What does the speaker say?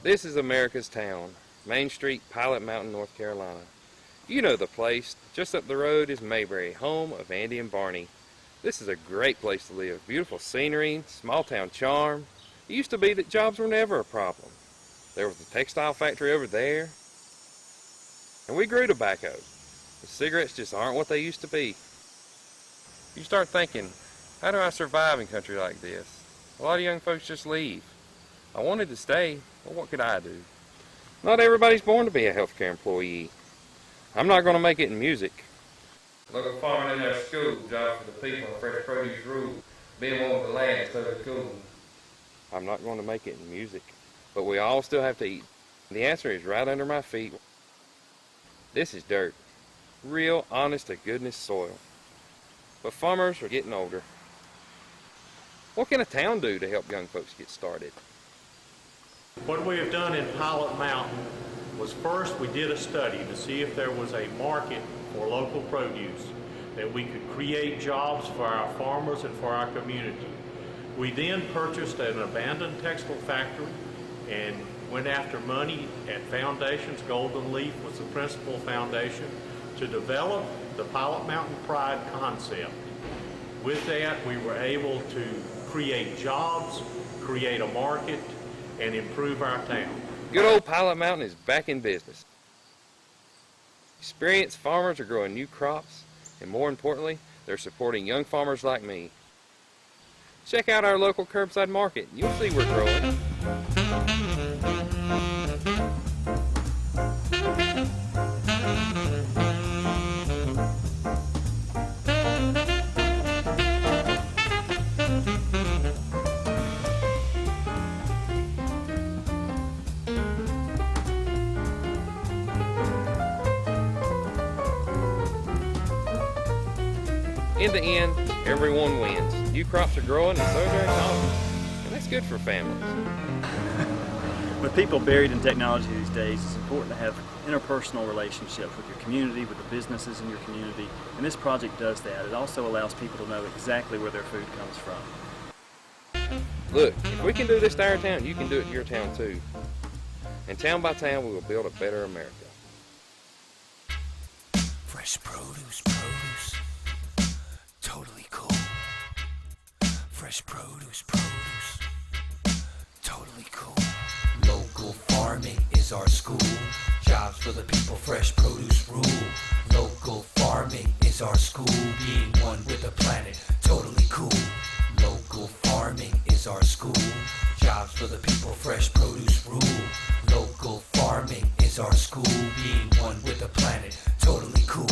This is America's town, Main Street, Pilot Mountain, North Carolina. You know the place. Just up the road is Mayberry, home of Andy and Barney. This is a great place to live. Beautiful scenery, small town charm. It used to be that jobs were never a problem. There was a textile factory over there, and we grew tobacco. The cigarettes just aren't what they used to be. You start thinking, how do I survive in country like this? A lot of young folks just leave. I wanted to stay, but what could I do? Not everybody's born to be a healthcare employee. I'm not going to make it in music. Local farming in their school, job for the people, fresh produce rule, being one with the land instead of cool. I'm not going to make it in music, but we all still have to eat. The answer is right under my feet. This is dirt. Real, honest to goodness soil. But farmers are getting older. What can a town do to help young folks get started? What we have done in Pilot Mountain was first we did a study to see if there was a market for local produce, that we could create jobs for our farmers and for our community. We then purchased an abandoned textile factory and went after money at foundations. Golden Leaf was the principal foundation to develop the Pilot Mountain Pride concept. With that, we were able to create jobs, create a market, and improve our town. Good old Pilot Mountain is back in business. Experienced farmers are growing new crops, and more importantly, they're supporting young farmers like me. Check out our local curbside market. You'll see we're growing. In the end, everyone wins. New crops are growing and so is our economy. And that's good for families. With people buried in technology these days, it's important to have interpersonal relationships with your community, with the businesses in your community, and this project does that. It also allows people to know exactly where their food comes from. Look, if we can do this to our town, you can do it to your town too. And town by town, we will build a better America. Fresh produce, totally cool. Fresh produce, totally cool. Local farming is our school. Jobs for the people, fresh produce rule. Local farming is our school. Being one with the planet, totally cool. Local farming is our school. Jobs for the people, fresh produce rule. Local farming is our school. Being one with the planet, totally cool.